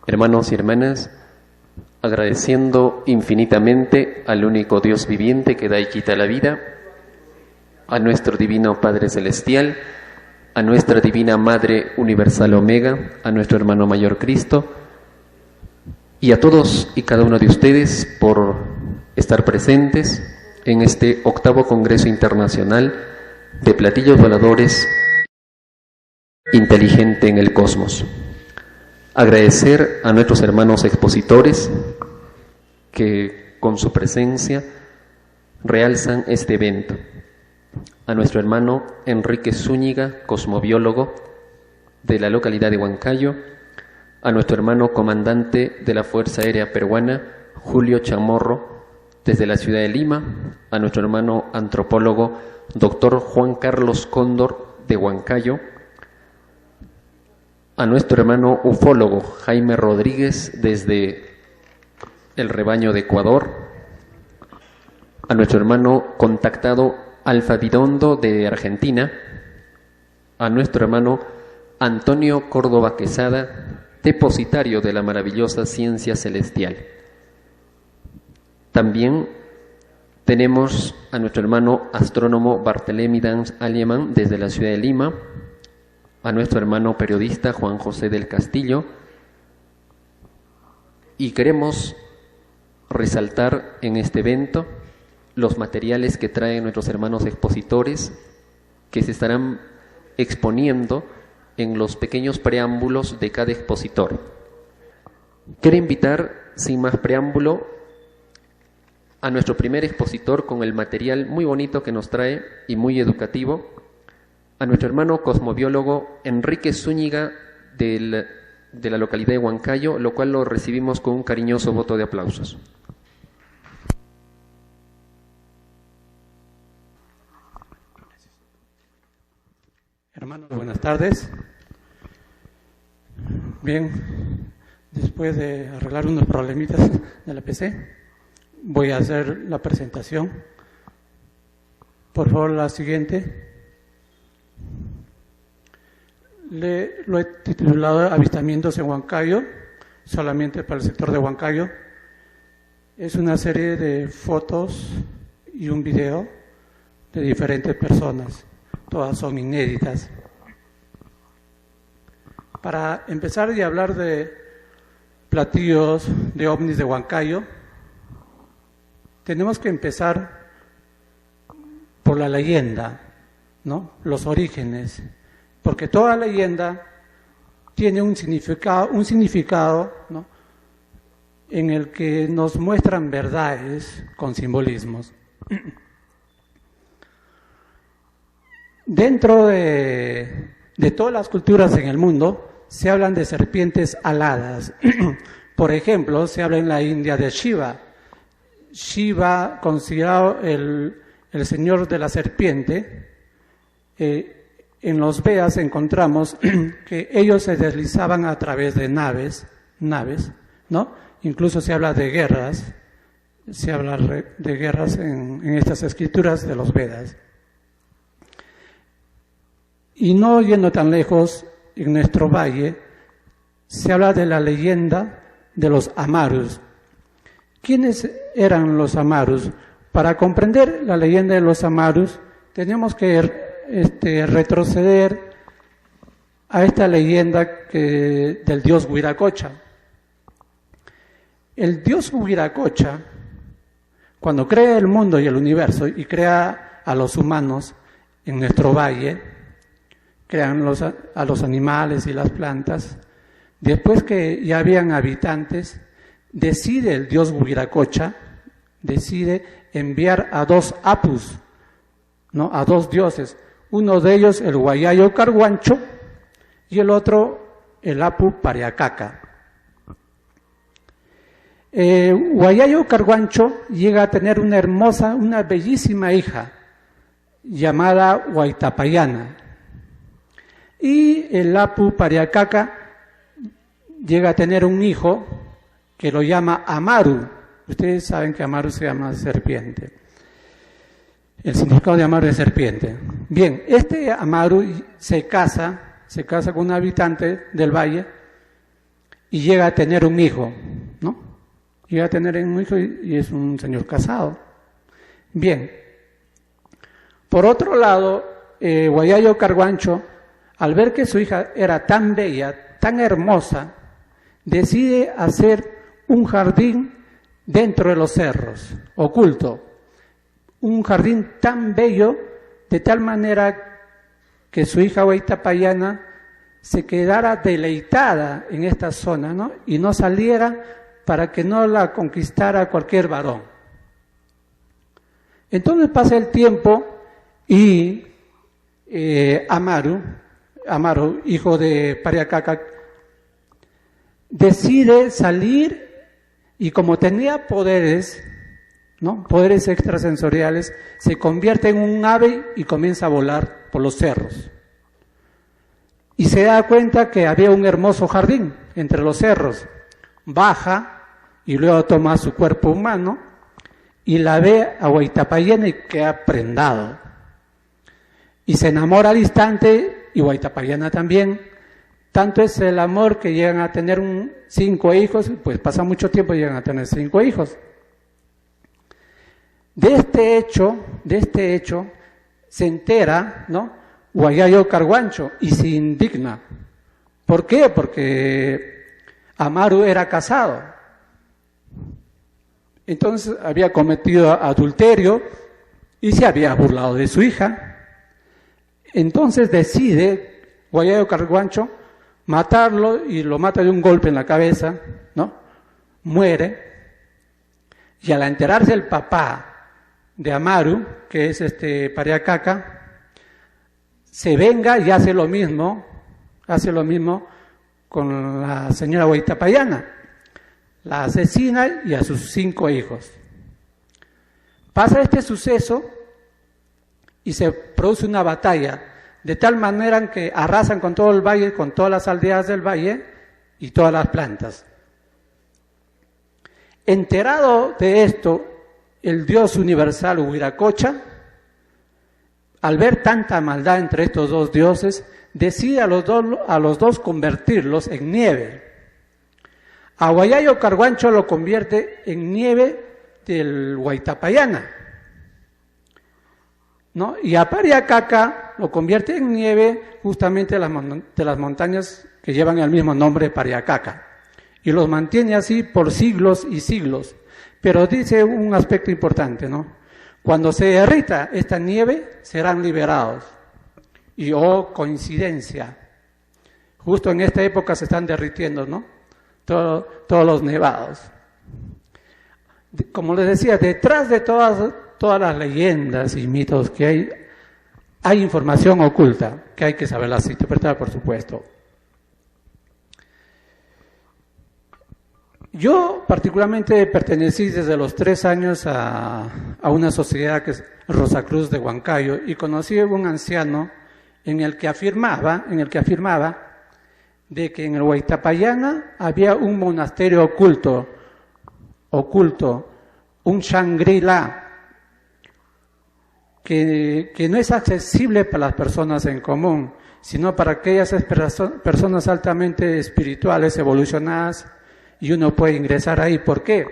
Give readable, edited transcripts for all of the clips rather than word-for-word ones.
Hermanos y hermanas, agradeciendo infinitamente al único Dios viviente que da y quita la vida, a nuestro divino Padre Celestial, a nuestra divina Madre Universal Omega, a nuestro hermano mayor Cristo, y a todos y cada uno de ustedes por estar presentes en este 8º Congreso Internacional de Platillos Voladores Inteligente en el Cosmos. Agradecer a nuestros hermanos expositores que con su presencia realzan este evento. A nuestro hermano Enrique Zúñiga, cosmobiólogo de la localidad de Huancayo, a nuestro hermano comandante de la Fuerza Aérea Peruana, Julio Chamorro, desde la ciudad de Lima, a nuestro hermano antropólogo, doctor Juan Carlos Cóndor, de Huancayo, a nuestro hermano ufólogo Jaime Rodríguez desde el rebaño de Ecuador, a nuestro hermano contactado Alfa Didondo de Argentina, a nuestro hermano Antonio Córdoba Quesada, depositario de la maravillosa ciencia celestial. También tenemos a nuestro hermano astrónomo Barthelemy Dans Alemán desde la ciudad de Lima, a nuestro hermano periodista Juan José del Castillo, y queremos resaltar en este evento los materiales que traen nuestros hermanos expositores que se estarán exponiendo en los pequeños preámbulos de cada expositor. Quiero invitar, sin más preámbulo, a nuestro primer expositor con el material muy bonito que nos trae y muy educativo, a nuestro hermano cosmobiólogo Enrique Zúñiga de la localidad de Huancayo, lo cual lo recibimos con un cariñoso voto de aplausos. Hermanos, buenas tardes. Bien, después de arreglar unos problemitas de la PC, voy a hacer la presentación. Por favor, la siguiente. Lo he titulado Avistamientos en Huancayo, solamente para el sector de Huancayo. Es una serie de fotos y un video de diferentes personas. Todas son inéditas. Para empezar y hablar de platillos de ovnis de Huancayo, tenemos que empezar por la leyenda, ¿no? Los orígenes, porque toda leyenda tiene un significado, ¿no? En el que nos muestran verdades con simbolismos. Dentro de todas las culturas en el mundo se hablan de serpientes aladas. Por ejemplo, se habla en la India de Shiva. Shiva, considerado el señor de la serpiente, en los Vedas encontramos que ellos se deslizaban a través de naves, ¿no? Incluso se habla de guerras, en estas escrituras de los Vedas. Y no yendo tan lejos, en nuestro valle, se habla de la leyenda de los Amarus. ¿Quiénes eran los Amarus? Para comprender la leyenda de los Amarus, tenemos que retroceder a esta leyenda del dios Huiracocha. El dios Huiracocha, cuando crea el mundo y el universo y crea a los humanos en nuestro valle, crean a los animales y las plantas, después que ya habían habitantes, decide el dios Huiracocha, enviar a 2 apus, ¿no? A 2 dioses, uno de ellos el Huayayo Carguancho y el otro el Apu Pariacaca. Huayayo Carguancho llega a tener una bellísima hija llamada Huaytapayana, y el Apu Pariacaca llega a tener un hijo que lo llama Amaru. Ustedes saben que Amaru se llama serpiente. El significado de Amaru es serpiente. Bien, Amaru se casa con un habitante del valle y llega a tener un hijo, ¿no? Llega a tener un hijo y es un señor casado. Bien. Por otro lado, Huayayo Carguancho, al ver que su hija era tan bella, tan hermosa, decide hacer un jardín dentro de los cerros, oculto. Un jardín tan bello, de tal manera que su hija Huaytapallana se quedara deleitada en esta zona, ¿no? Y no saliera para que no la conquistara cualquier varón. Entonces pasa el tiempo y Amaru, hijo de Pariacaca, decide salir y como tenía poderes, ¿no? Poderes extrasensoriales, se convierte en un ave y comienza a volar por los cerros. Y se da cuenta que había un hermoso jardín entre los cerros. Baja y luego toma su cuerpo humano y la ve a Huaytapallana y queda prendado. Y se enamora al instante, y Huaytapallana también. Tanto es el amor que llegan a tener 5 hijos, pues pasa mucho tiempo y llegan a tener 5 hijos. De este hecho se entera, ¿no? Huayayo Carguancho y se indigna. ¿Por qué? Porque Amaru era casado. Entonces había cometido adulterio y se había burlado de su hija. Entonces decide Huayayo Carguancho matarlo y lo mata de un golpe en la cabeza, ¿no? Muere. Y al enterarse el papá de Amaru, que es Pariacaca, se venga y hace lo mismo con la señora Huaytapallana. La asesina y a sus 5 hijos. Pasa este suceso y se produce una batalla, de tal manera que arrasan con todo el valle, con todas las aldeas del valle y todas las plantas. Enterado de esto, el dios universal Huiracocha, al ver tanta maldad entre estos dos dioses, decide a los dos convertirlos en nieve. A Huayayo Carguancho lo convierte en nieve del Huaytapallana, ¿no? Y a Pariacaca lo convierte en nieve justamente de las montañas que llevan el mismo nombre, Pariacaca. Y los mantiene así por siglos y siglos. Pero dice un aspecto importante, ¿no? Cuando se derrita esta nieve, serán liberados. Y coincidencia, justo en esta época se están derritiendo, ¿no? Todos los nevados. Como les decía, detrás de todas las leyendas y mitos que hay información oculta que hay que saberlas interpretar, por supuesto. Yo particularmente pertenecí desde los 3 años a una sociedad que es Rosacruz de Huancayo y conocí a un anciano en el que afirmaba de que en el Huaytapallana había un monasterio oculto, un Shangri-La, que no es accesible para las personas en común, sino para aquellas personas altamente espirituales, evolucionadas, y uno puede ingresar ahí. ¿Por qué?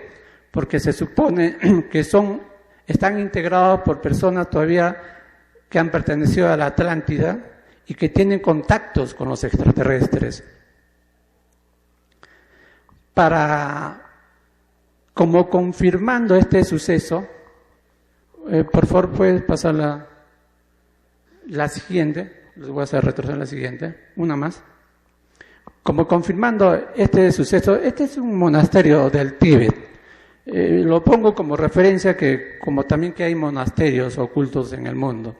Porque se supone que están integrados por personas todavía que han pertenecido a la Atlántida y que tienen contactos con los extraterrestres. Como confirmando este suceso, por favor, puedes pasar la siguiente, les voy a hacer retroceder la siguiente, una más. Como confirmando este suceso, este es un monasterio del Tíbet. Lo pongo como referencia como también que hay monasterios ocultos en el mundo,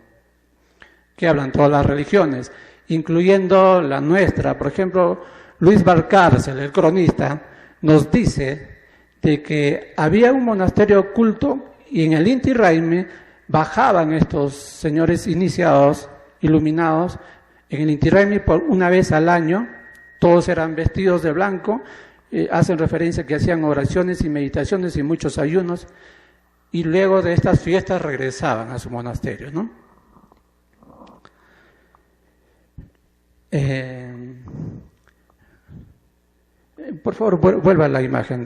que hablan todas las religiones, incluyendo la nuestra. Por ejemplo, Luis Valcárcel, el cronista, nos dice de que había un monasterio oculto y en el Inti Raymi bajaban estos señores iniciados, iluminados, en el Inti Raymi por una vez al año. Todos eran vestidos de blanco, hacen referencia que hacían oraciones y meditaciones y muchos ayunos, y luego de estas fiestas regresaban a su monasterio, ¿no? Por favor, vuelva a la imagen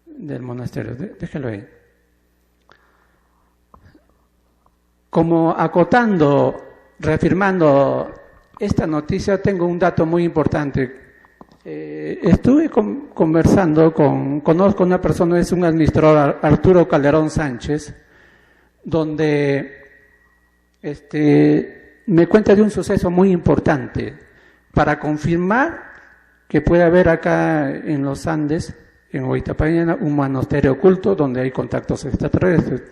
del monasterio. Déjelo ahí. Como acotando, reafirmando esta noticia, tengo un dato muy importante. Estuve conversando conozco una persona, es un administrador, Arturo Calderón Sánchez, donde me cuenta de un suceso muy importante para confirmar que puede haber acá en los Andes, en Huaytapallana, un monasterio oculto donde hay contactos extraterrestres.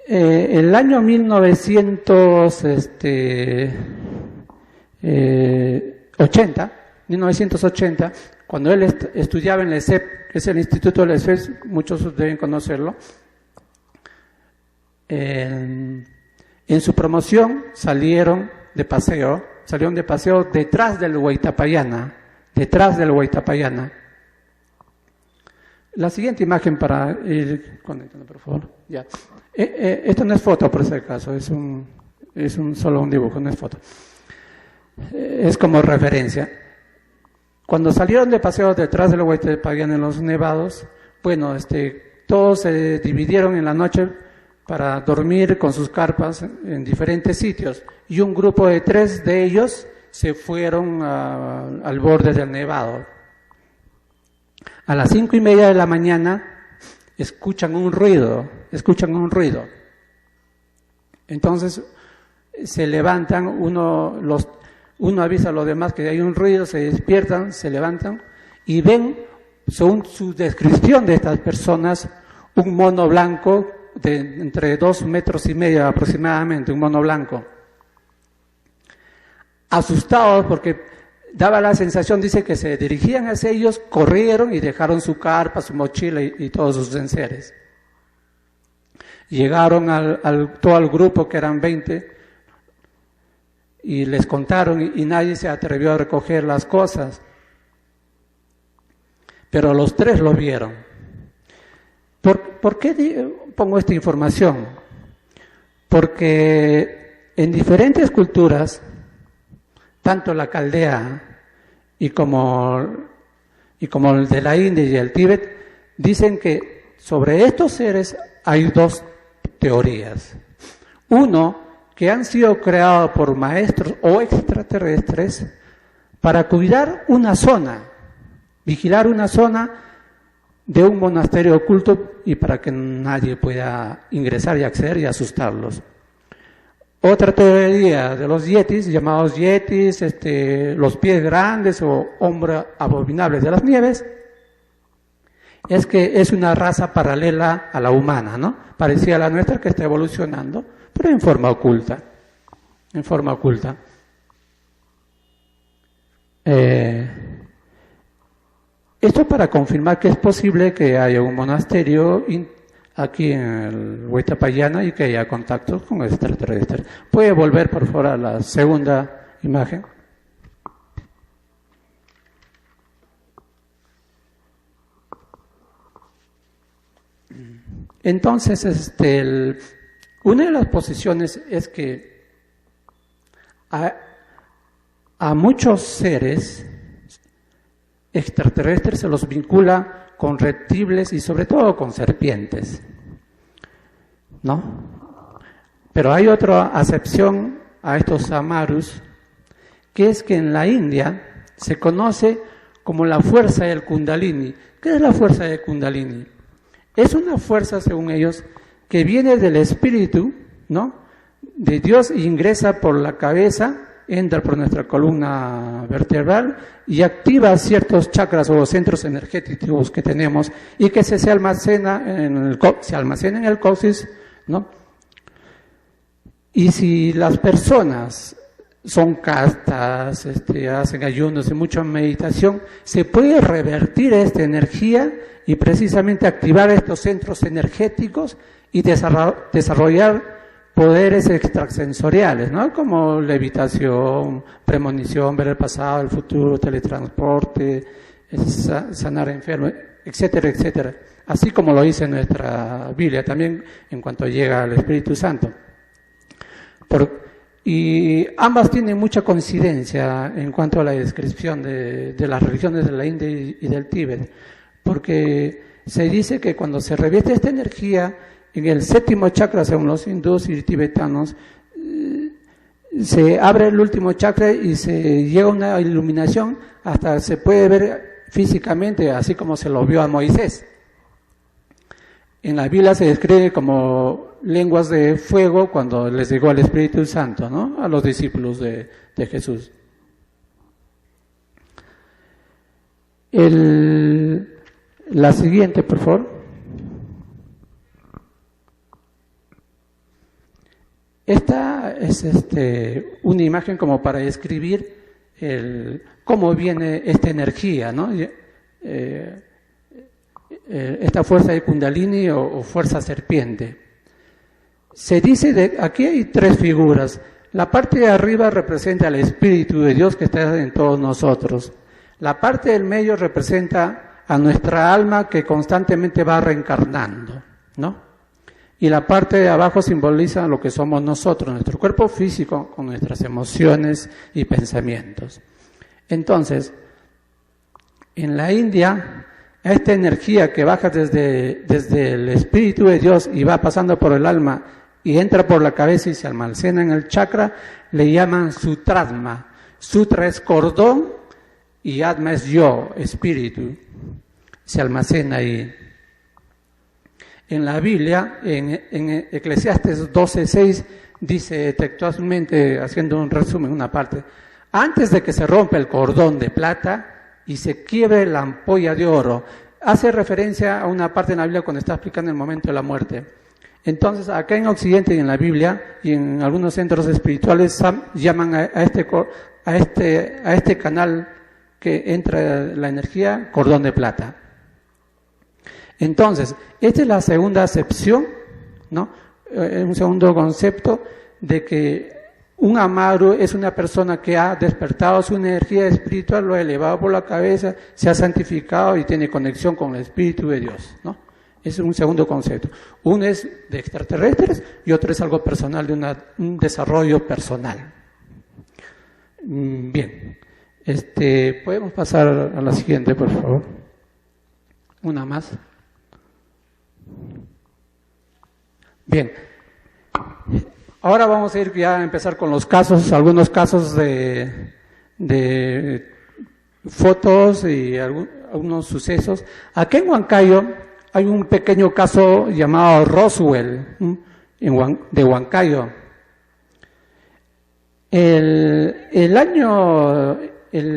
El año 1980, cuando él estudiaba en la ESEP, que es el Instituto de la ESEP, muchos deben conocerlo, en su promoción salieron de paseo detrás del Huaytapallana. La siguiente imagen para ir conectando, por favor. Ya. Esto no es foto, por ese caso, es solo un dibujo, no es foto. Es como referencia. Cuando salieron de paseo detrás del Huaytapallana en los nevados, bueno, todos se dividieron en la noche para dormir con sus carpas en diferentes sitios, y un grupo de 3 de ellos se fueron al borde del nevado. A las 5:30 de la mañana escuchan un ruido. Entonces se levantan, uno avisa a los demás que hay un ruido, se despiertan, se levantan y ven, según su descripción de estas personas, un mono blanco de entre 2,5 metros aproximadamente, un mono blanco. Asustados porque daba la sensación, dice, que se dirigían hacia ellos, corrieron y dejaron su carpa, su mochila y todos sus enseres. Llegaron todo al grupo, que eran 20, y les contaron, y nadie se atrevió a recoger las cosas. Pero los 3 lo vieron. ¿Por qué pongo esta información? Porque en diferentes culturas, tanto la caldea y como el de la India y el Tíbet, dicen que sobre estos seres hay 2 teorías. Uno, que han sido creados por maestros o extraterrestres para cuidar una zona, vigilar una zona de un monasterio oculto, y para que nadie pueda ingresar y acceder y asustarlos. Otra teoría de los yetis, llamados yetis, los pies grandes o hombres abominables de las nieves, es que es una raza paralela a la humana, ¿no? Parecida a la nuestra, que está evolucionando, pero en forma oculta. Esto para confirmar que es posible que haya un monasterio aquí en el Huaytapallana y que haya contactos con extraterrestres. ¿Puede volver, por favor, a la segunda imagen? Entonces, una de las posiciones es que a muchos seres extraterrestres se los vincula con reptiles y sobre todo con serpientes, ¿no? Pero hay otra acepción a estos samarus, que es que en la India se conoce como la fuerza del Kundalini. ¿Qué es la fuerza del Kundalini? Es una fuerza, según ellos, que viene del espíritu, ¿no?, de Dios, e ingresa por la cabeza, entra por nuestra columna vertebral y activa ciertos chakras o centros energéticos que tenemos, y que se almacena en el coxis, ¿no? Y si las personas son castas, hacen ayunos y mucha meditación, se puede revertir esta energía y precisamente activar estos centros energéticos y desarrollar poderes extrasensoriales, ¿no? Como levitación, premonición, ver el pasado, el futuro, teletransporte, sanar enfermos, etcétera, etcétera. Así como lo dice nuestra Biblia también en cuanto llega al Espíritu Santo. Y ambas tienen mucha coincidencia en cuanto a la descripción de las religiones de la India y del Tíbet, porque se dice que cuando se revierte esta energía en el séptimo chakra, según los hindúes y tibetanos, se abre el último chakra y se llega a una iluminación, hasta se puede ver físicamente, así como se lo vio a Moisés. En la Biblia se describe como lenguas de fuego cuando les llegó el Espíritu Santo, ¿no?, a los discípulos de Jesús. La siguiente, por favor. Esta es una imagen como para describir cómo viene esta energía, ¿no? Esta fuerza de Kundalini o fuerza serpiente. Se dice aquí hay tres figuras. La parte de arriba representa al Espíritu de Dios que está en todos nosotros. La parte del medio representa a nuestra alma que constantemente va reencarnando, ¿no? Y la parte de abajo simboliza lo que somos nosotros, nuestro cuerpo físico, con nuestras emociones y pensamientos. Entonces, en la India, esta energía que baja desde el Espíritu de Dios y va pasando por el alma y entra por la cabeza y se almacena en el chakra, le llaman Sutratma. Sutra es cordón y Atma es yo, espíritu. Se almacena ahí. En la Biblia, en Eclesiastes 12:6, dice textualmente, haciendo un resumen, una parte: antes de que se rompa el cordón de plata y se quiebre la ampolla de oro. Hace referencia a una parte en la Biblia cuando está explicando el momento de la muerte. Entonces, acá en Occidente y en la Biblia, y en algunos centros espirituales, llaman a este canal que entra la energía, cordón de plata. Entonces, esta es la segunda acepción, ¿no? Un segundo concepto de que un amaru es una persona que ha despertado su energía espiritual, lo ha elevado por la cabeza, se ha santificado y tiene conexión con el Espíritu de Dios, ¿no? Es un segundo concepto. Uno es de extraterrestres y otro es algo personal, de un desarrollo personal. Bien. Podemos pasar a la siguiente, por favor. Una más. Bien. Ahora vamos a ir ya a empezar con los casos, algunos casos de fotos y algunos sucesos. Aquí en Huancayo hay un pequeño caso llamado Roswell, de Huancayo. El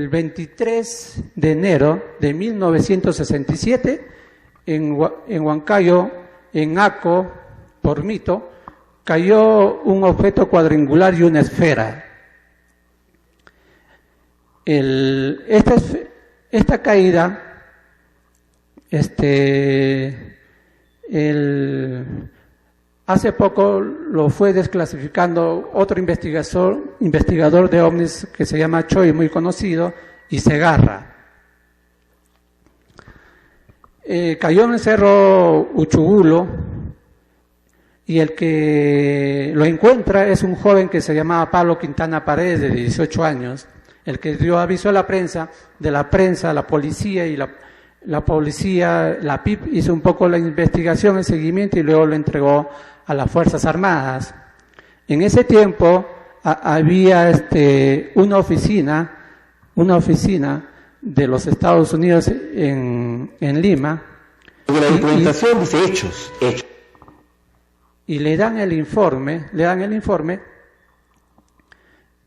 23 de enero de 1967, en Huancayo, en Aco, por Mito, cayó un objeto cuadrangular y una esfera. Esta caída, hace poco lo fue desclasificando otro investigador de ovnis que se llama Choi, muy conocido, y Segarra. Cayó en el cerro Uchubulo, y el que lo encuentra es un joven que se llamaba Pablo Quintana Paredes, de 18 años, el que dio aviso a la prensa, la policía, y la policía, la PIP, hizo un poco la investigación, el seguimiento, y luego lo entregó a las Fuerzas Armadas. En ese tiempo había una oficina de los Estados Unidos en Lima. La implementación dice hechos. Y le dan el informe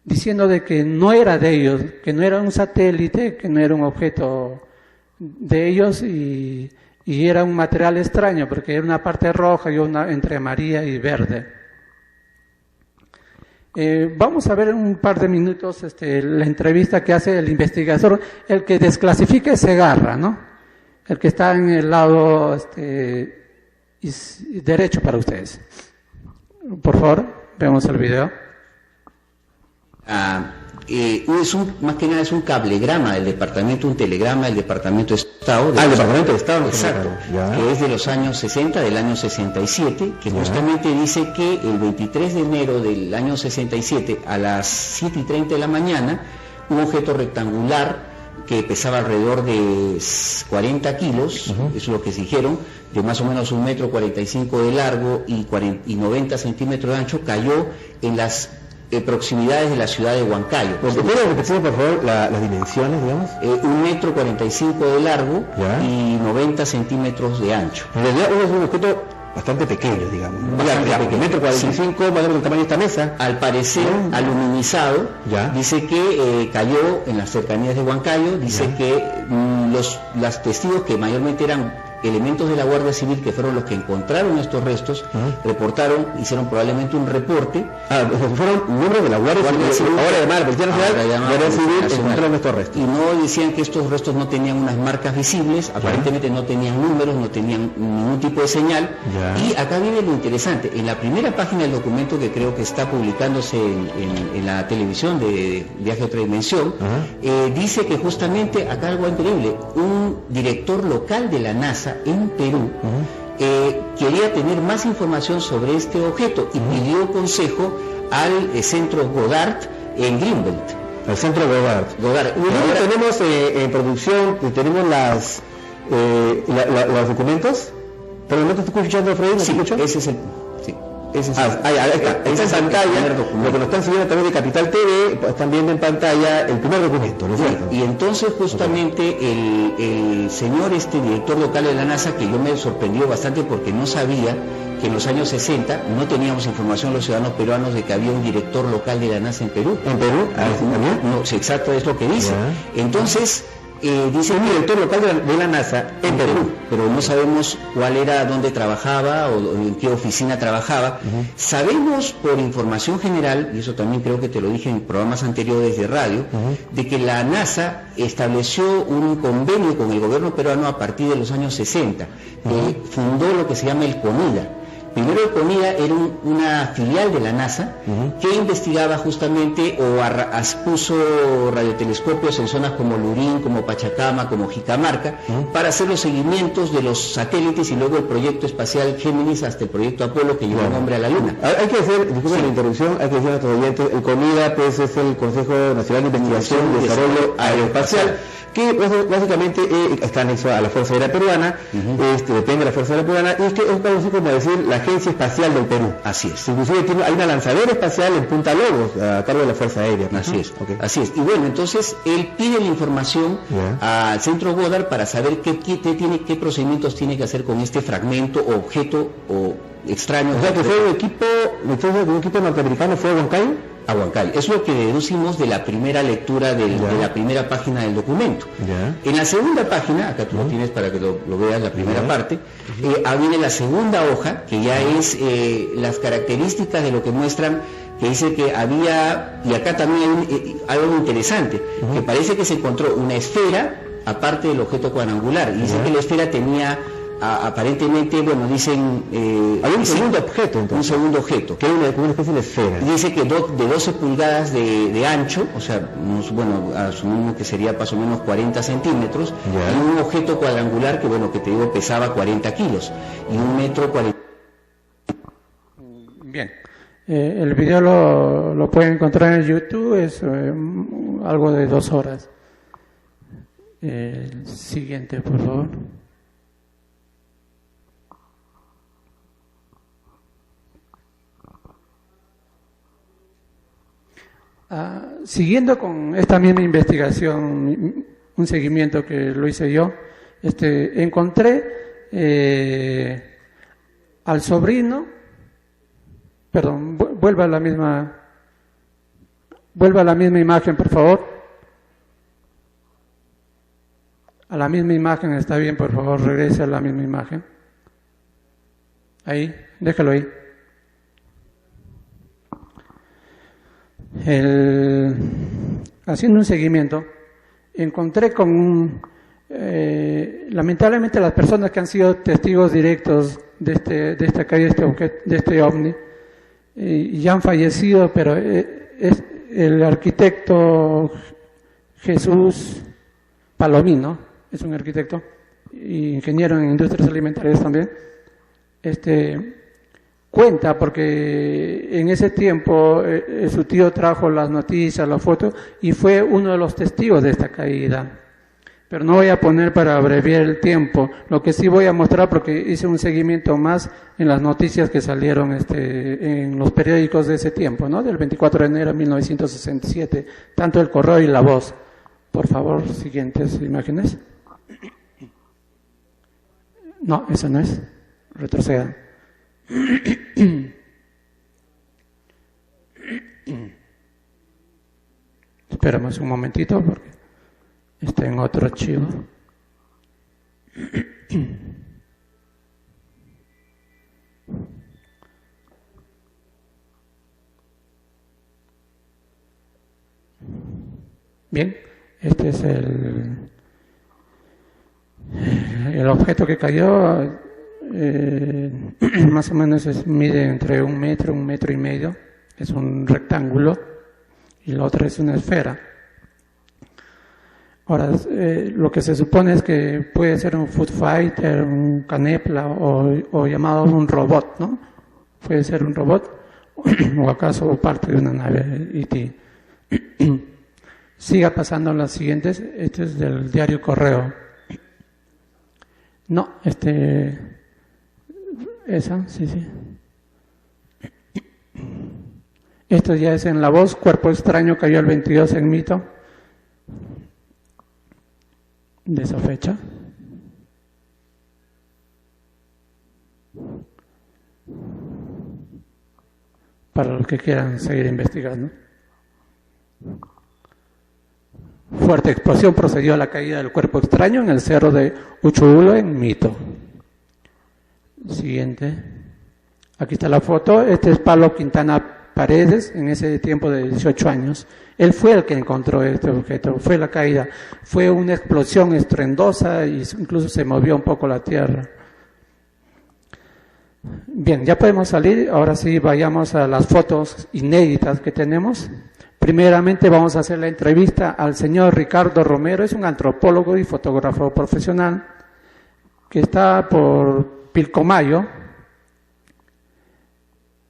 diciendo de que no era de ellos, que no era un satélite, que no era un objeto de ellos, y era un material extraño porque era una parte roja y una entre amarilla y verde. Vamos a ver en un par de minutos la entrevista que hace el investigador, el que desclasifica es Segarra, ¿no? El que está en el lado derecho para ustedes. Por favor, vemos el video. más que nada es un cablegrama del departamento, un telegrama del Departamento de Estado. El Departamento de Estado. Exacto, que es de los años 60, del año 67, que justamente dice que el 23 de enero del año 67, a las 7:30 de la mañana, un objeto rectangular que pesaba alrededor de 40 kilos, eso es lo que se dijeron, de más o menos 1,45 m de largo y 90 centímetros de ancho, cayó en las proximidades de la ciudad de Huancayo. ¿Puede repetir, por favor, las dimensiones, digamos? 1,45 m de largo y 90 centímetros de ancho. En realidad es un objeto bastante pequeño, digamos. Bastante pequeño. 1,45 m, más o menos el tamaño de esta mesa. Al parecer, aluminizado, dice que cayó en las cercanías de Huancayo, dice que los testigos, que mayormente eran elementos de la Guardia Civil, que fueron los que encontraron estos restos, reportaron, hicieron probablemente un reporte. Fueron miembros de la Guardia Civil, ahora de Policía Nacional, Guardia Civil, encontraron estos restos. Y no decían que estos restos no tenían unas marcas visibles, aparentemente no tenían números, no tenían ningún tipo de señal. Y acá viene lo interesante, en la primera página del documento, que creo que está publicándose en la televisión de Viaje a otra dimensión, dice que justamente, acá algo increíble, un director local de la NASA en Perú quería tener más información sobre este objeto y pidió consejo al centro Goddard en Greenbelt. El centro Goddard. Ahora tenemos en producción, tenemos los documentos, pero no te estoy escuchando, Freddy, ¿no? Sí, ese es el... ahí está. Está en pantalla, lo que nos están siguiendo a través de Capital TV, están viendo en pantalla el primer documento, ¿no es cierto? Y entonces justamente el señor director local de la NASA, que yo me sorprendió bastante porque no sabía que en los años 60 no teníamos información los ciudadanos peruanos de que había un director local de la NASA en Perú. ¿En Perú? No, exacto, es lo que dice. Entonces... dice un director local de la NASA en Perú, pero no sabemos cuál era, dónde trabajaba o en qué oficina trabajaba. Sabemos por información general, y eso también creo que te lo dije en programas anteriores de radio, de que la NASA estableció un convenio con el gobierno peruano a partir de los años 60, que fundó lo que se llama el CONIDA. Primero el CONIDA era una filial de la NASA que investigaba justamente o puso radiotelescopios en zonas como Lurín, como Pachacama, como Jicamarca, para hacer los seguimientos de los satélites y luego el proyecto espacial Géminis hasta el proyecto Apolo, que llevó el hombre a la Luna. Hay que decir, disculpen la interrupción, hay que decir a nuestros oyentes, el CONIDA pues es el Consejo Nacional de Investigación y Desarrollo Aeroespacial, que básicamente está anexo a la Fuerza Aérea Peruana, depende de la Fuerza Aérea Peruana, y es que es algo como decir la Agencia Espacial del Perú. Así es. Inclusive hay una lanzadera espacial en Punta Lobos, a cargo de la Fuerza Aérea. Así es. Así es. Y bueno, entonces él pide la información al centro Goddard para saber qué procedimientos tiene que hacer con este fragmento o objeto o extraño. O sea, que fue un equipo norteamericano, fue a Huancayo. A Huancayo. Es lo que deducimos de la primera lectura de la primera página del documento. En la segunda página, acá tú lo tienes para que lo veas, la primera parte, viene la segunda hoja, que ya es las características de lo que muestran, que dice que había, y acá también hay algo interesante, que parece que se encontró una esfera, aparte del objeto cuadrangular, y dice que la esfera tenía... aparentemente, bueno, dicen... hay un segundo objeto, entonces. Un segundo objeto. Que es una especie de esfera. Dice que de 12 pulgadas de ancho, o sea, bueno, asumimos que sería más o menos 40 centímetros, y un objeto cuadrangular que, bueno, que te digo, pesaba 40 kilos, y 1,40 m. Bien. El video lo pueden encontrar en YouTube, es algo de 2 horas. Siguiente, por favor. Siguiendo con esta misma investigación, un seguimiento que lo hice yo, encontré al sobrino, perdón, vuelva a la misma imagen, por favor. A la misma imagen, está bien, por favor, regrese a la misma imagen. Ahí, déjalo ahí. Haciendo un seguimiento, encontré con lamentablemente las personas que han sido testigos directos de esta caída, de este ovni, ya han fallecido, pero el arquitecto Jesús Palomino, es un arquitecto, ingeniero en industrias alimentarias también, cuenta, porque en ese tiempo su tío trajo las noticias, las fotos, y fue uno de los testigos de esta caída. Pero no voy a poner para abreviar el tiempo. Lo que sí voy a mostrar, porque hice un seguimiento más en las noticias que salieron en los periódicos de ese tiempo, ¿no? Del 24 de enero de 1967, tanto El Correo y La Voz. Por favor, siguientes imágenes. No, esa no es. Retrocedan. Esperamos un momentito porque está en otro archivo. Bien, este es el objeto que cayó. Más o menos mide entre 1 metro, 1 metro y medio. Es un rectángulo y la otra es una esfera. Ahora, lo que se supone es que puede ser un food fighter, un canepla o llamado un robot, ¿no? Puede ser un robot o acaso parte de una nave E.T. Siga pasando las siguientes. Este es del diario Correo. No, esa, sí. Esto ya es en La Voz. Cuerpo extraño cayó el 22 en Mito. De esa fecha. Para los que quieran seguir investigando. Fuerte explosión procedió a la caída del cuerpo extraño en el cerro de Uchuulo en Mito. Siguiente. Aquí está la foto. Este es Pablo Quintana Paredes, en ese tiempo de 18 años. Él fue el que encontró este objeto. Fue la caída. Fue una explosión estruendosa y incluso se movió un poco la tierra. Bien, ya podemos salir. Ahora sí, vayamos a las fotos inéditas que tenemos. Primeramente vamos a hacer la entrevista al señor Ricardo Romero. Es un antropólogo y fotógrafo profesional que está por Pilcomayo.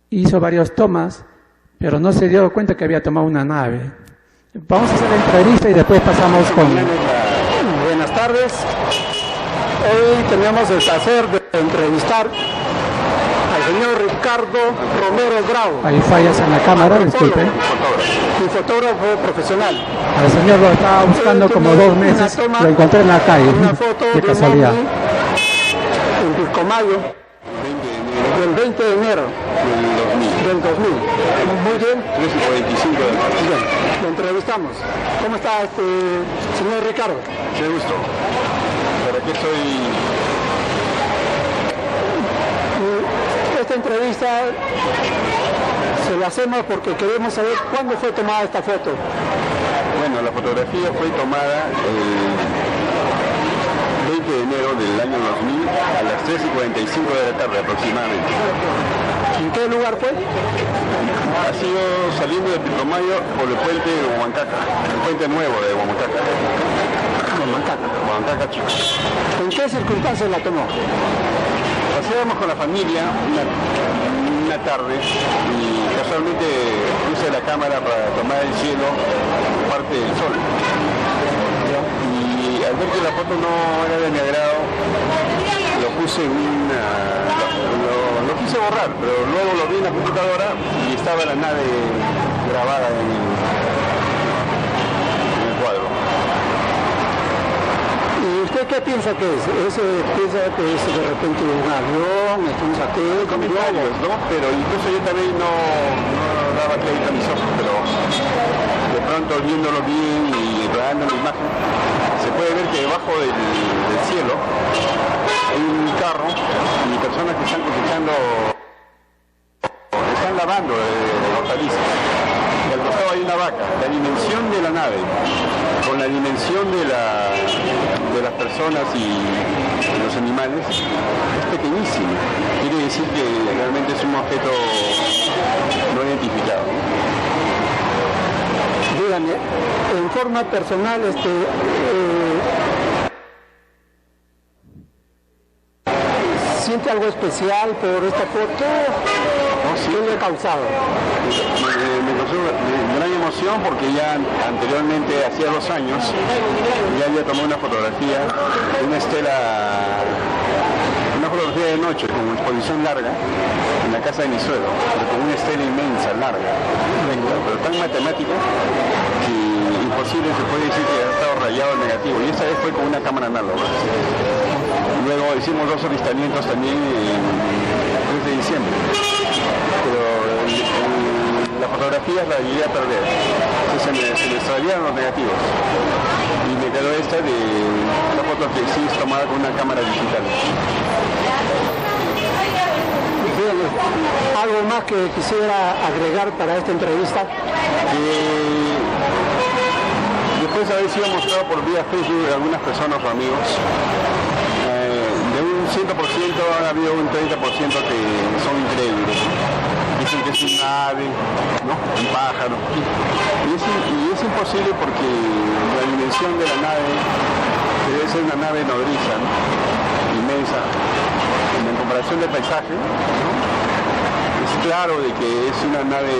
Hizo varias tomas, pero no se dio cuenta que había tomado una nave. Vamos a hacer la entrevista y después pasamos con... Buenas tardes. Hoy tenemos el placer de entrevistar al señor Ricardo Romero Bravo. Hay fallas en la cámara, disculpe. Un fotógrafo profesional. Al señor lo estaba buscando como 2 meses, lo encontré en la calle, una foto de casualidad. En Pilcomayo, del 20 de enero del 2000. Muy bien. 13:45 de la tarde. Bien, lo entrevistamos. ¿Cómo está señor Ricardo? Mucho gusto. ¿Para qué estoy? Esta entrevista se la hacemos porque queremos saber cuándo fue tomada esta foto. Bueno, la fotografía fue tomada el 20 de enero del año 2000 a las 13:45 de la tarde aproximadamente. ¿En qué lugar fue? Ha sido saliendo de Pilcomayo por el puente de Huancaca, el puente nuevo de Huancaca. Huancaca Chico. ¿En qué circunstancias la tomó? Paseábamos con la familia una tarde y casualmente puse la cámara para tomar el cielo parte del sol. Y al ver que la foto no era de mi agrado, lo puse en lo quise borrar, pero luego lo vi en la computadora y estaba la nave grabada en el cuadro. ¿Y usted qué piensa que es? ¿Piensa que es de repente un avión, un satélite? Comentarios, ¿no? Pero incluso yo también no daba crédito a mis ojos, pero de pronto viéndolo bien y rodando la imagen, se puede ver que debajo del cielo hay un carro y personas que están cosechando, están lavando hortalizas. Y al costado hay una vaca. La dimensión de la nave con la dimensión de las personas y de los animales es pequeñísima. Quiere decir que realmente es un objeto no identificado, ¿no? Dígame, en forma personal, ¿siente algo especial por esta foto? ¿Qué le ha causado? Me causó gran emoción porque ya anteriormente, hacía 2 años, ya había tomado una fotografía de una estela, una fotografía de noche con exposición larga en la casa de mi suegro, pero con una estela inmensa, larga, pero tan matemática que imposible se puede decir que ha estado rayado el negativo, y esta vez fue con una cámara análoga. Luego hicimos 2 avistamientos también el 3 de diciembre, pero la fotografía la llegué a perder, se me extraviaron los negativos y me quedó esta de la foto que sí es tomada con una cámara digital. ¿Algo más que quisiera agregar para esta entrevista? Después de haber sido mostrado por vía Facebook de algunas personas o amigos, de un 100% ha habido un 30% que son increíbles. Dicen que es un ave, ¿no? Un pájaro. Y es imposible porque la dimensión de la nave debe ser una nave nodriza, ¿no? Inmensa. En comparación del paisaje, ¿no? Es claro de que es una nave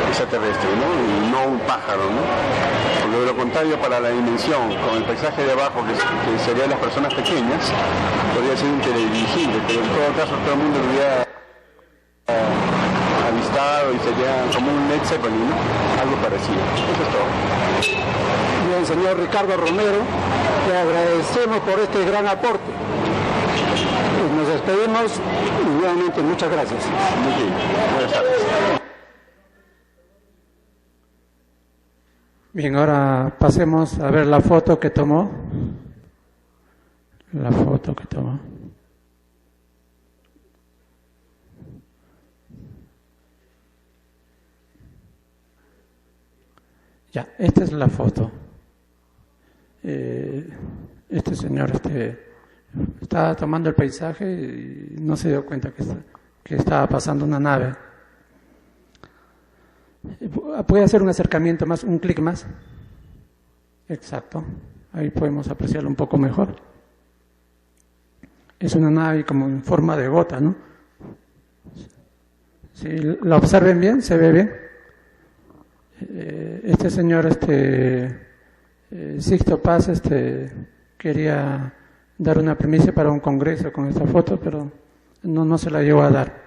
extraterrestre, ¿no? Y no un pájaro, ¿no? Porque de lo contrario, para la dimensión, con el paisaje de abajo, que serían las personas pequeñas, podría ser un teledirigible, pero en todo caso todo el mundo lo hubiera avistado y sería como un Led Zeppelin, ¿no? Algo parecido. Eso es todo. Bien, señor Ricardo Romero, le agradecemos por este gran aporte. Nos despedimos y nuevamente muchas gracias. Muy bien. Buenas tardes. Bien, ahora pasemos a ver la foto que tomó. La foto que tomó. Ya, esta es la foto. Este señor estaba tomando el paisaje y no se dio cuenta que estaba pasando una nave. ¿Puede hacer un acercamiento más, un clic más? Exacto, ahí podemos apreciarlo un poco mejor. Es una nave como en forma de gota, ¿no? Si la observen bien, se ve bien. Este señor, Sixto Paz, quería dar una primicia para un congreso con esta foto, pero no se la llegó a dar.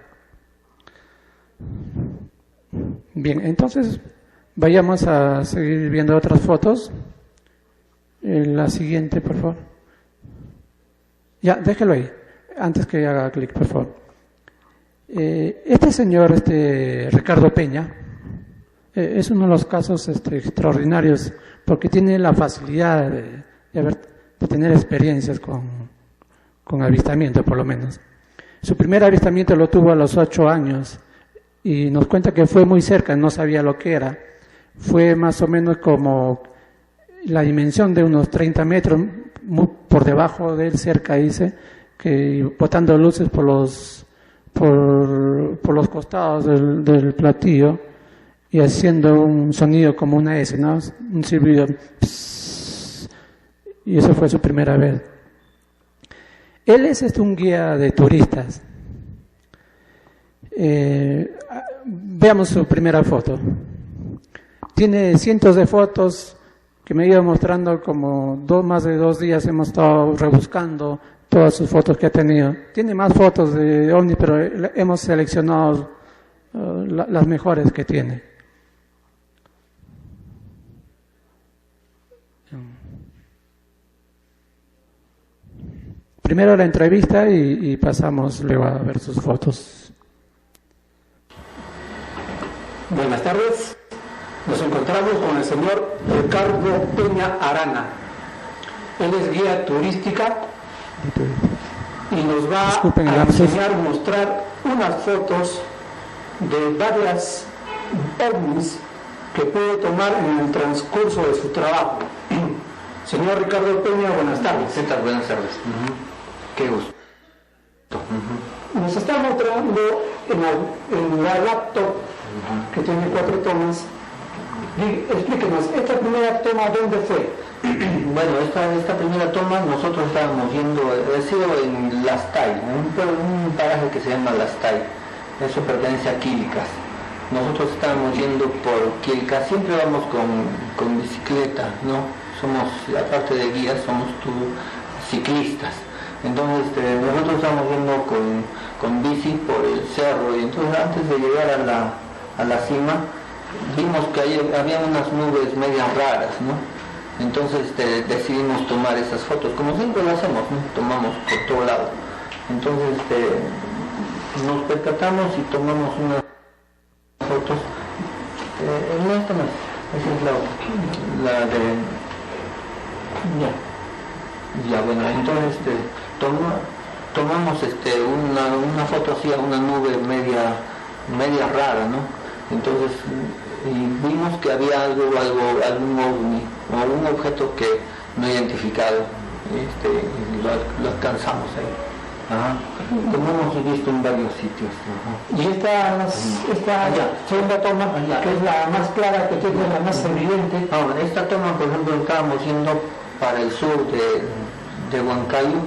Bien, entonces vayamos a seguir viendo otras fotos. La siguiente, por favor. Ya, déjelo ahí, antes que haga clic, por favor. Este señor, Ricardo Peña, es uno de los casos extraordinarios porque tiene la facilidad de tener experiencias con avistamiento, por lo menos. Su primer avistamiento lo tuvo a los 8 años y nos cuenta que fue muy cerca, no sabía lo que era. Fue más o menos como la dimensión de unos 30 metros, por debajo de él, cerca, dice, que botando luces por los costados del platillo y haciendo un sonido como una S, ¿no? Un silbido. Y eso fue su primera vez. Él es un guía de turistas. Veamos su primera foto. Tiene cientos de fotos que me iba mostrando, como más de 2 días hemos estado rebuscando todas sus fotos que ha tenido. Tiene más fotos de ovnis, pero hemos seleccionado las mejores que tiene. Primero la entrevista y pasamos luego a ver sus fotos. Buenas tardes. Nos encontramos con el señor Ricardo Peña Arana. Él es guía turística y nos va a enseñar, mostrar unas fotos de varias ovnis que puede tomar en el transcurso de su trabajo. Señor Ricardo Peña, buenas tardes. ¿Qué tal? Buenas tardes. Qué gusto. Nos está mostrando en la laptop que tiene 4 tomas Explíquenos, ¿esta primera toma dónde fue? Bueno, esta primera toma nosotros estábamos yendo, ha sido en Lastay, un paraje que se llama Lastay, eso pertenece a Quilcas. Nosotros estábamos yendo por Quilcas, siempre vamos con bicicleta, ¿no? Somos, aparte de guías, somos ciclistas. Entonces nosotros estábamos yendo con bici por el cerro y entonces antes de llegar a la cima vimos que había unas nubes medias raras, ¿no? Entonces decidimos tomar esas fotos, como siempre lo hacemos, ¿no? Tomamos por todo lado. Entonces nos percatamos y tomamos unas fotos. No, esta no, esa es la de... Ya, bueno, entonces tomamos una foto así a una nube media rara, ¿no? Entonces y vimos que había algún ovni o algún objeto que no identificado, y lo alcanzamos ahí. Ajá. Como hemos visto en varios sitios. Ajá. Y esta segunda toma, que es la más clara, que tiene la más evidente. Ahora, esta toma, por ejemplo, estábamos yendo para el sur de Huancayo,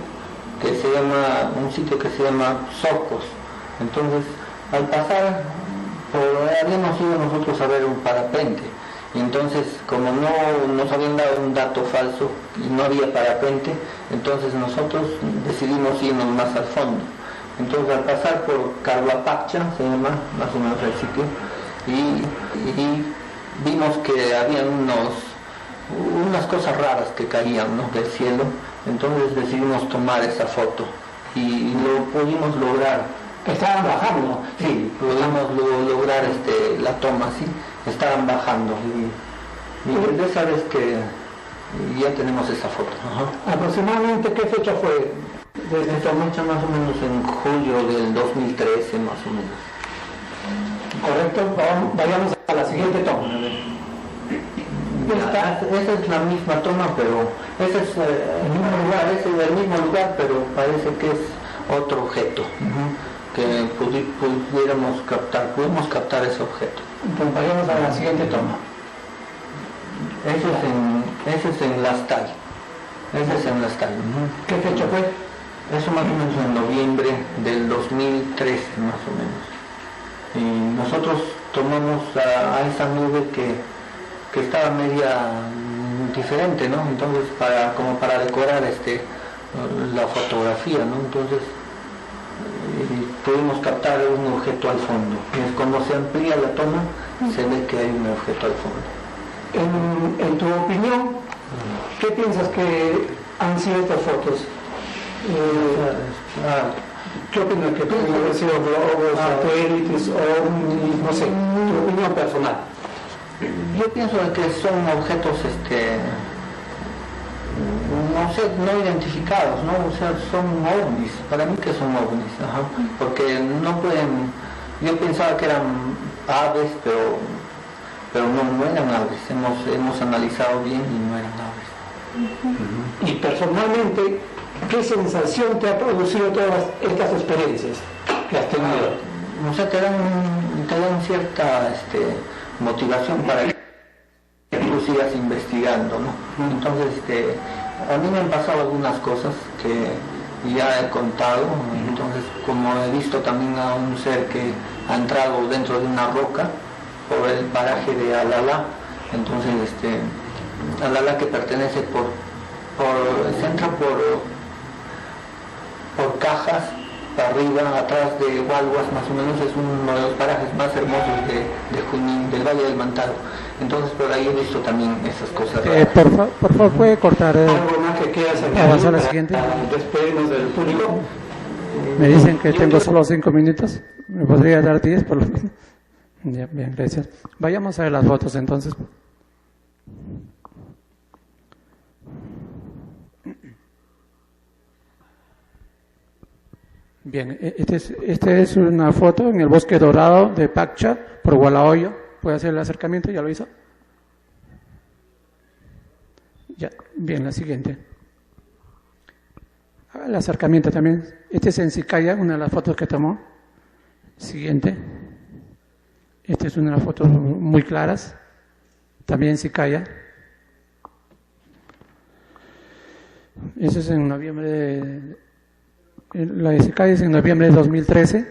que se llama, un sitio que se llama Socos. Entonces, al pasar, habíamos ido nosotros a ver un parapente. Y entonces, como no nos habían dado un dato falso y no había parapente, entonces nosotros decidimos irnos más al fondo. Entonces, al pasar por Carhuapacha, se llama más o menos el sitio, y vimos que habían unas cosas raras que caían, ¿no?, del cielo. Entonces decidimos tomar esa foto y lo pudimos lograr. Estaban bajando. Sí, pudimos lograr la toma, sí, estaban bajando. Y ya sabes que ya tenemos esa foto. Ajá. ¿Aproximadamente qué fecha fue? Desde esta fecha más o menos en julio del 2013, más o menos. Correcto, vayamos a la siguiente toma. Esa es la misma toma, pero ese es el mismo lugar, ese es el mismo lugar, pero parece que es otro objeto. Que pudimos captar ese objeto. Entonces vayamos a la siguiente toma. Ese es en Lastay. Ese es en Lastay. ¿Qué fecha fue? Eso más o menos en noviembre del 2013, más o menos. Y nosotros tomamos a esa nube que estaba media diferente, ¿no? Entonces como para decorar la fotografía, ¿no? Entonces pudimos captar un objeto al fondo. Y cuando se amplía la toma, se ve que hay un objeto al fondo. En tu opinión, ¿qué piensas que han sido estas fotos? ¿Qué opinas? ¿Que pueden haber sido globos, satélites o no sé, tu opinión personal? Yo pienso que son objetos, no sé, no identificados, ¿no? O sea, son ovnis, para mí que son ovnis, ajá, porque no pueden, yo pensaba que eran aves, pero no eran aves, hemos analizado bien y no eran aves. Y personalmente, ¿qué sensación te ha producido todas estas experiencias que has tenido? O sea, te dan cierta motivación para que tú sigas investigando, ¿no? Entonces, a mí me han pasado algunas cosas que ya he contado. Entonces, como he visto también a un ser que ha entrado dentro de una roca por el paraje de Alalá. Entonces, Alalá, que pertenece se entra por Cajas para arriba, atrás de Hualguas, más o menos, es uno de los parajes más hermosos de Junín, del Valle del Mantaro. Entonces por ahí he visto también esas cosas. Por favor, puede cortar. ¿Algo más que quieras avanzar a la siguiente? Despedirnos del público. Me dicen que tengo solo 5 minutos. ¿Me podría dar 10 por lo menos? Ya, bien, gracias. Vayamos a ver las fotos entonces. Bien, esta es una foto en el bosque dorado de Paccha, por Hualahoyo. ¿Puede hacer el acercamiento? ¿Ya lo hizo? Ya, bien, la siguiente. El acercamiento también. Este es en Sicaya, una de las fotos que tomó. Siguiente. Esta es una de las fotos muy claras. también Sicaya. Eso es en noviembre, la de Sicaya es en noviembre de 2013.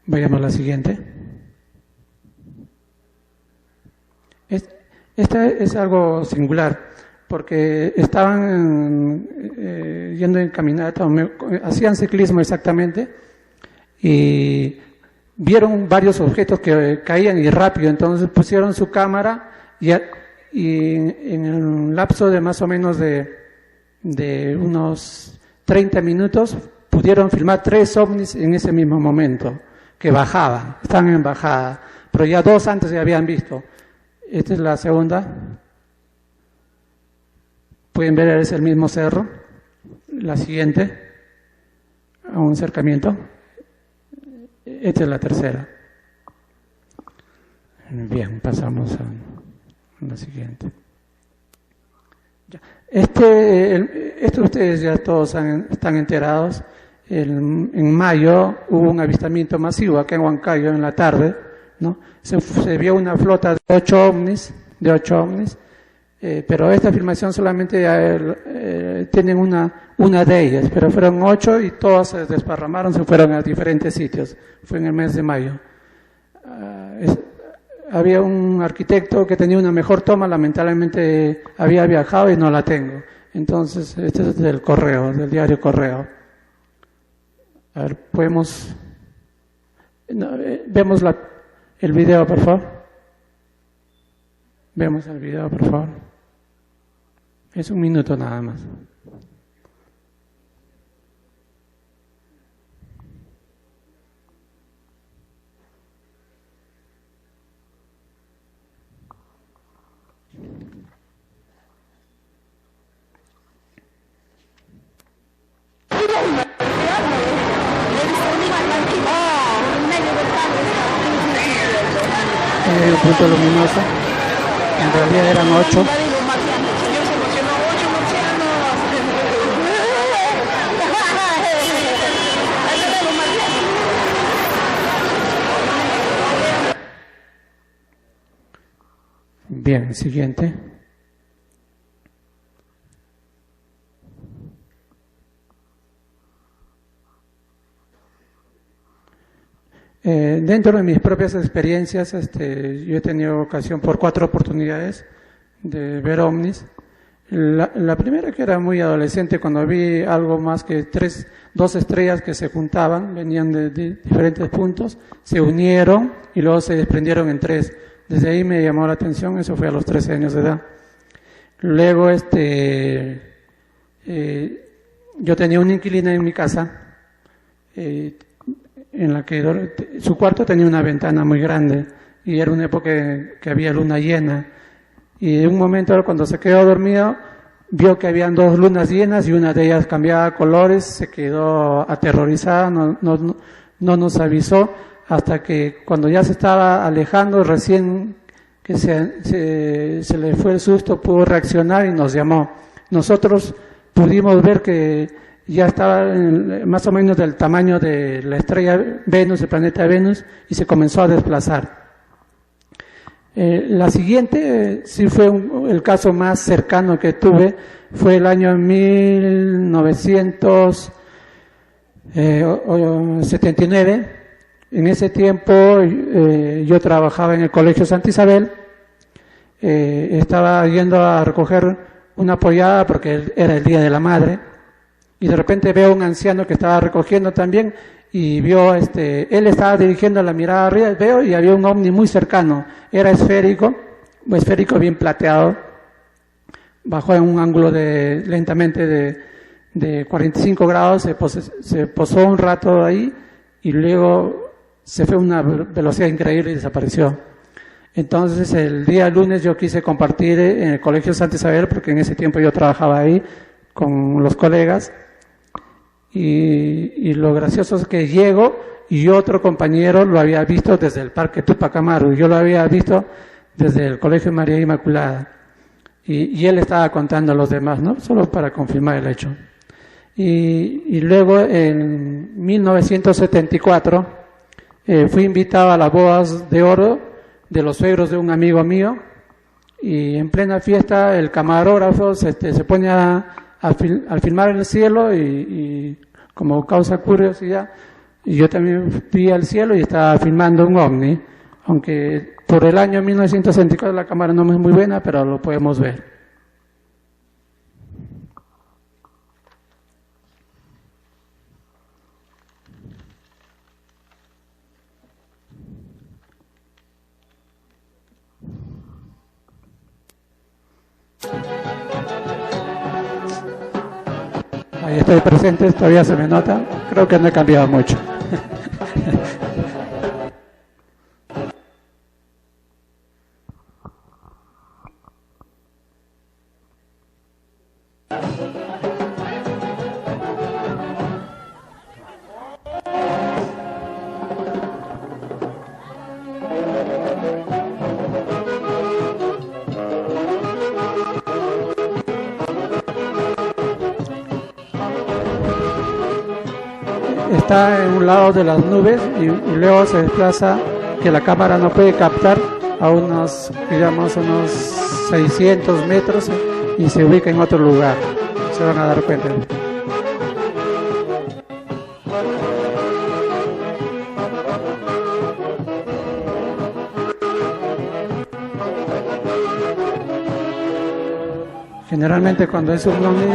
Vayamos a la siguiente. Esta es algo singular, porque estaban yendo en caminata, hacían ciclismo exactamente, y vieron varios objetos que caían y rápido, entonces pusieron su cámara y en un lapso de más o menos de unos 30 minutos pudieron filmar 3 ovnis en ese mismo momento, que bajaban, estaban en bajada, pero ya 2 antes ya habían visto. Esta es la segunda. Pueden ver, es el mismo cerro. La siguiente, a un acercamiento. Esta es la tercera. Bien, pasamos a la siguiente. Esto ustedes ya todos están enterados. En mayo hubo un avistamiento masivo acá en Huancayo en la tarde, ¿no? Se vio una flota de 8 ovnis, pero esta filmación solamente tienen una de ellas, pero fueron 8 y todas se desparramaron, se fueron a diferentes sitios. Fue en el mes de mayo. Había un arquitecto que tenía una mejor toma, lamentablemente había viajado y no la tengo. Entonces, este es del Correo, del diario Correo. A ver, podemos... vemos el video, por favor. Vemos el video, por favor. Es 1 minuto nada más. Un punto luminoso, en realidad eran 8. Bien, siguiente. Dentro de mis propias experiencias, yo he tenido ocasión por 4 oportunidades de ver ovnis. La primera, que era muy adolescente, cuando vi algo más que 2 estrellas que se juntaban, venían de diferentes puntos, se unieron y luego se desprendieron en 3. Desde ahí me llamó la atención, eso fue a los 13 años de edad. Luego, yo tenía una inquilina en mi casa, en la que su cuarto tenía una ventana muy grande y era una época que había luna llena, y en un momento, cuando se quedó dormido, vio que habían 2 lunas llenas y una de ellas cambiaba colores, se quedó aterrorizada, no nos avisó, hasta que cuando ya se estaba alejando, recién que se le fue el susto, pudo reaccionar y nos llamó. Nosotros pudimos ver que ya estaba más o menos del tamaño de la estrella Venus, el planeta Venus, y se comenzó a desplazar. La siguiente, sí fue el caso más cercano que tuve, fue el año 1979. En ese tiempo yo trabajaba en el Colegio Santa Isabel, estaba yendo a recoger una pollada porque era el Día de la Madre, y de repente veo a un anciano que estaba recogiendo también, y vio, él estaba dirigiendo la mirada arriba, veo, y había un ovni muy cercano, era esférico bien plateado, bajó en un ángulo lentamente de 45 grados, se posó un rato ahí, y luego se fue a una velocidad increíble y desapareció. Entonces, el día lunes yo quise compartir en el Colegio Santa Isabel, porque en ese tiempo yo trabajaba ahí con los colegas, y lo gracioso es que llego y otro compañero lo había visto desde el Parque Tupac Amaru, yo lo había visto desde el Colegio María Inmaculada, y él estaba contando a los demás, ¿no? Solo para confirmar el hecho. Y luego, en 1974, fui invitado a las bodas de oro de los suegros de un amigo mío, y en plena fiesta el camarógrafo se pone a filmar el cielo y como causa curiosidad, y yo también fui al cielo y estaba filmando un ovni, aunque por el año 1964 la cámara no es muy buena, pero lo podemos ver. Ahí estoy presente, todavía se me nota, creo que no he cambiado mucho. Está en un lado de las nubes y luego se desplaza, que la cámara no puede captar, a unos 600 metros y se ubica en otro lugar. Se van a dar cuenta. Generalmente cuando es un ovni,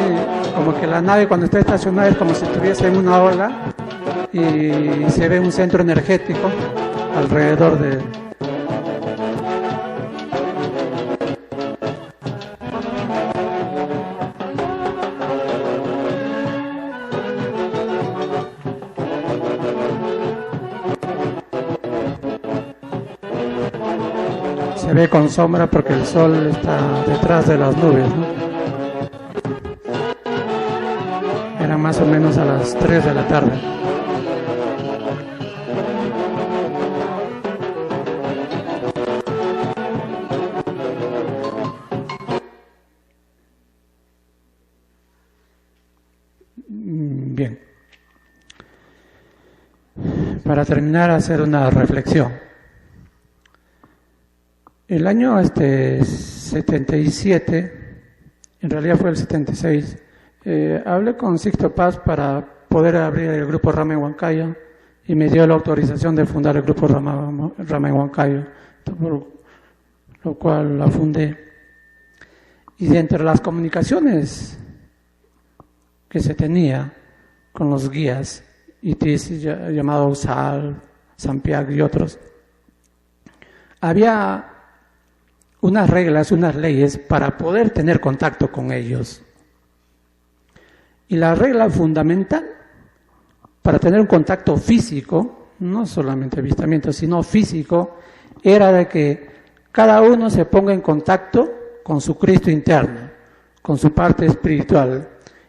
como que la nave cuando está estacionada es como si estuviese en una ola, y se ve un centro energético alrededor de... Se ve con sombra porque el sol está detrás de las nubes, ¿no? Era más o menos a las 3 de la tarde. Bien. Para terminar, hacer una reflexión. El año 77, en realidad fue el 76, hablé con Sixto Paz para poder abrir el grupo Rama en Huancayo y me dio la autorización de fundar el grupo Rama en Huancayo, por lo cual la fundé. Y de entre las comunicaciones que se tenía con los guías, ITIS llamado USAL, Sampiac y otros, había unas reglas, unas leyes para poder tener contacto con ellos. Y la regla fundamental para tener un contacto físico, no solamente avistamiento, sino físico, era de que cada uno se ponga en contacto con su Cristo interno, con su parte espiritual.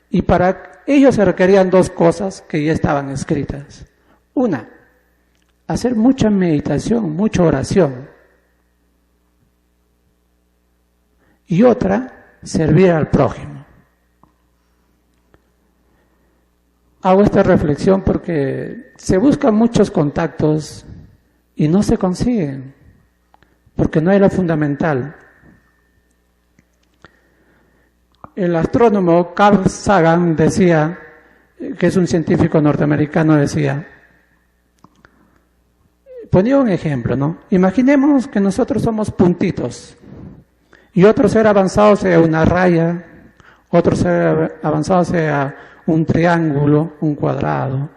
Y para ello se requerían dos cosas que ya estaban escritas. Una, hacer mucha meditación, mucha oración. Y otra, servir al prójimo. Hago esta reflexión porque se buscan muchos contactos y no se consiguen, porque no hay lo fundamental. El astrónomo Carl Sagan decía, que es un científico norteamericano, decía, ponía un ejemplo, ¿no? Imaginemos que nosotros somos puntitos y otro ser avanzado sea una raya, otro ser avanzado sea un triángulo, un cuadrado,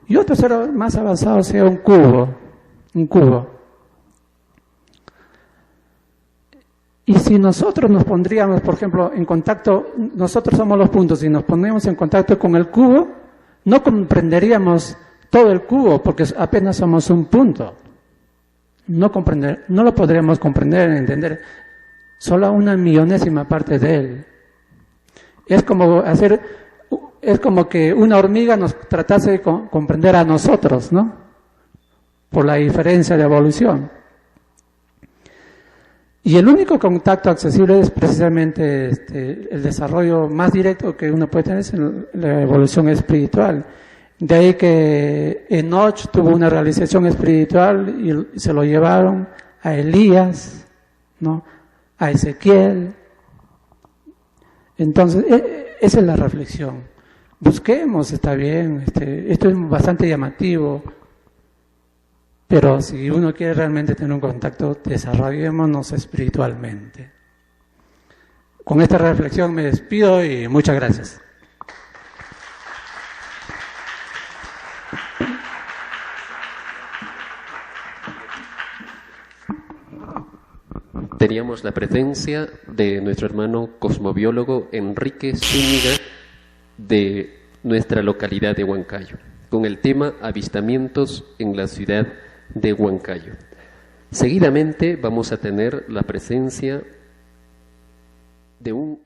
y otro ser más avanzado sea un cubo. Y si nosotros nos pondríamos, por ejemplo, en contacto, nosotros somos los puntos, y nos ponemos en contacto con el cubo, no comprenderíamos todo el cubo, porque apenas somos un punto. No lo podríamos comprender, entender, solo una millonésima parte de él. Es como que una hormiga nos tratase de comprender a nosotros, ¿no? Por la diferencia de evolución. Y el único contacto accesible es precisamente el desarrollo más directo que uno puede tener, es la evolución espiritual. De ahí que Enoch tuvo una realización espiritual y se lo llevaron a Elías, ¿no? A Ezequiel. Entonces, esa es la reflexión. Busquemos, está bien, esto es bastante llamativo, pero si uno quiere realmente tener un contacto, desarrollémonos espiritualmente. Con esta reflexión me despido y muchas gracias. Teníamos la presencia de nuestro hermano cosmobiólogo Enrique Zúñiga de nuestra localidad de Huancayo, con el tema avistamientos en la ciudad de Huancayo. Seguidamente vamos a tener la presencia de un